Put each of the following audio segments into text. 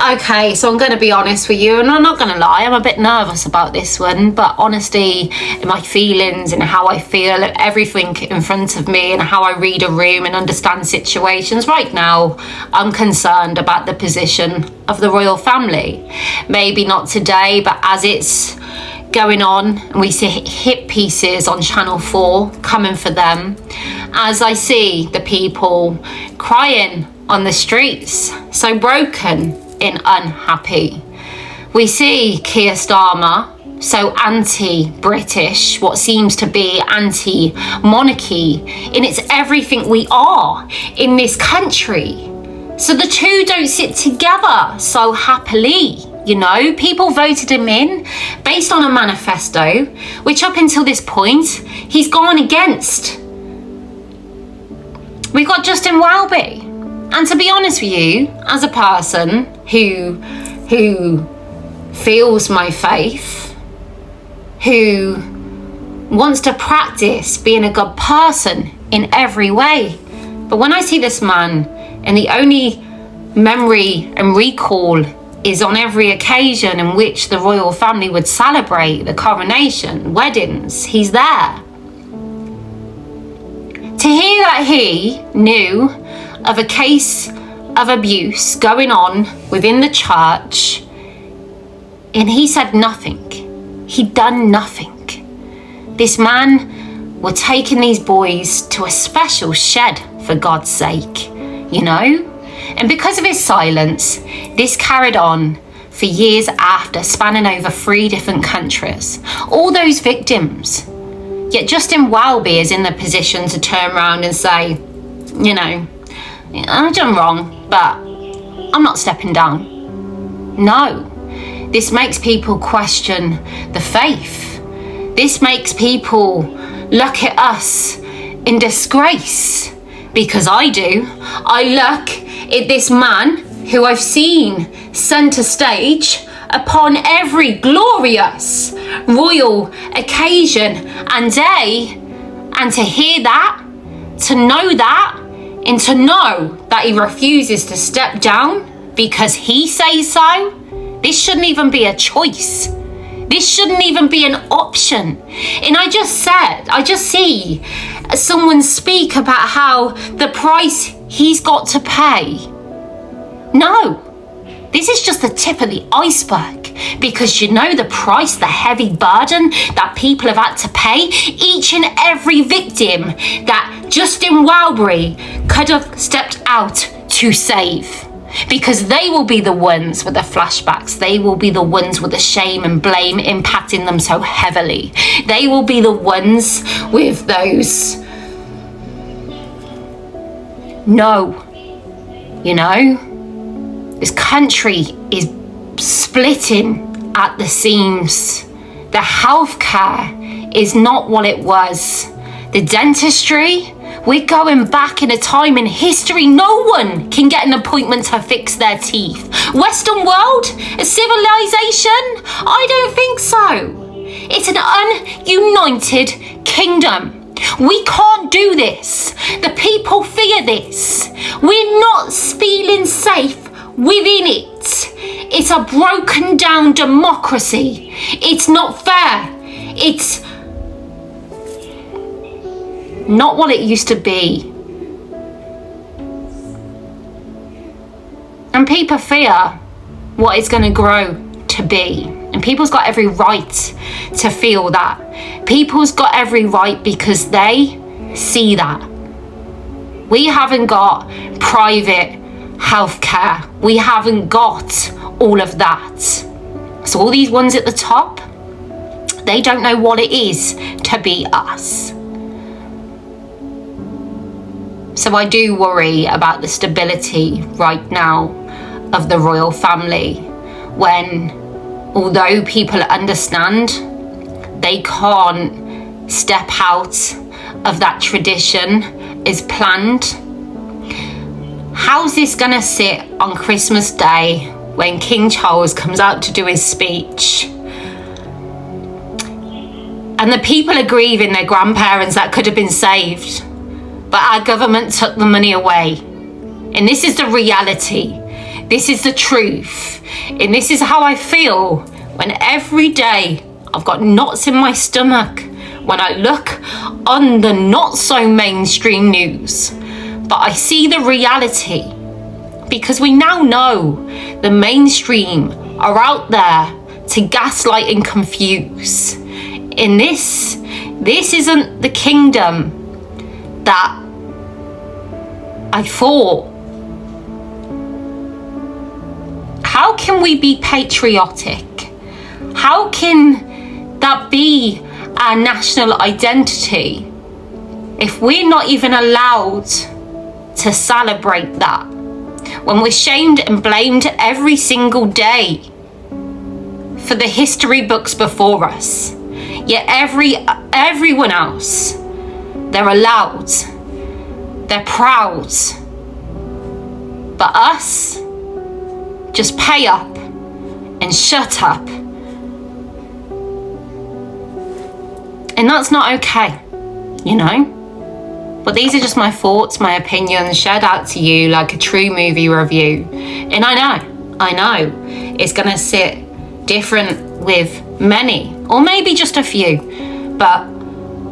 Okay, so I'm going to be honest with you, and I'm not going to lie, I'm a bit nervous about this one, but honestly, in my feelings and how I feel, everything in front of me and how I read a room and understand situations right now, I'm concerned about the position of the royal family. Maybe not today, but as it's going on and we see hit pieces on Channel 4 coming for them, as I see the people crying on the streets, so broken and unhappy. We see Keir Starmer so anti-British, what seems to be anti-monarchy, and it's everything we are in this country. So the two don't sit together so happily. You know, people voted him in based on a manifesto, which up until this point, he's gone against. We've got Justin Welby. And to be honest with you, as a person who feels my faith, who wants to practice being a good person in every way, but when I see this man and the only memory and recall is on every occasion in which the royal family would celebrate the coronation, weddings, he's there. To hear that he knew of a case of abuse going on within the church, and he said nothing. He'd done nothing. This man were taking these boys to a special shed, for God's sake, you know? And because of his silence, this carried on for years after, spanning over 3 different countries. All those victims. Yet Justin Welby is in the position to turn around and say, you know, I've done wrong, but I'm not stepping down. No. This makes people question the faith. This makes people look at us in disgrace. Because I do. I look at this man who I've seen centre stage upon every glorious royal occasion and day, and to hear that, to know that, and to know that he refuses to step down because he says so, this shouldn't even be a choice. This shouldn't even be an option. And I just see someone speak about how the price he's got to pay. No, this is just the tip of the iceberg, because you know the price, the heavy burden that people have had to pay, each and every victim that Justin Welby could have stepped out to save. Because they will be the ones with the flashbacks. They will be the ones with the shame and blame impacting them so heavily. They will be the ones with those. No. You know? This country is splitting at the seams. The healthcare is not what it was. The dentistry, we're going back in a time in history no one can get an appointment to fix their teeth. Western world? A civilization? I don't think so. It's an ununited kingdom. We can't do this. The people fear this. We're not feeling safe within it. It's a broken down democracy. It's not fair. It's not what it used to be. And people fear what it's going to grow to be. And people's got every right to feel that. People's got every right because they see that. We haven't got private healthcare. We haven't got all of that. So all these ones at the top, they don't know what it is to be us. So I do worry about the stability right now of the royal family, when, although people understand, they can't step out of that tradition as planned. How's this gonna sit on Christmas Day when King Charles comes out to do his speech? And the people are grieving their grandparents that could have been saved. But our government took the money away. And this is the reality. This is the truth. And this is how I feel when every day I've got knots in my stomach when I look on the not so mainstream news. But I see the reality, because we now know the mainstream are out there to gaslight and confuse. And this isn't the kingdom that I thought. How can we be patriotic? How can that be our national identity if we're not even allowed to celebrate that? When we're shamed and blamed every single day for the history books before us, yet everyone else, they're allowed, they're proud, but us just pay up and shut up. And that's not okay, you know? But these are just my thoughts, my opinions, shared out to you like a true movie review. And I know, it's gonna sit different with many, or maybe just a few, but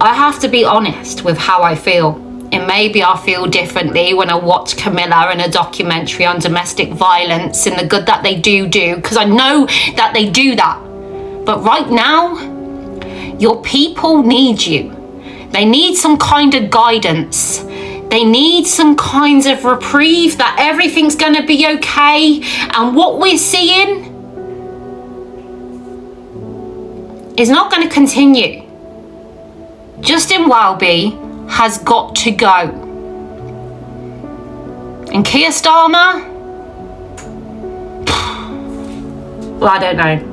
I have to be honest with how I feel. And maybe I'll feel differently when I watch Camilla in a documentary on domestic violence and the good that they do, because I know that they do that. But right now, your people need you. They need some kind of guidance. They need some kinds of reprieve that everything's going to be okay. And what we're seeing is not going to continue. Justin Welby has got to go. And Keir Starmer? Well, I don't know.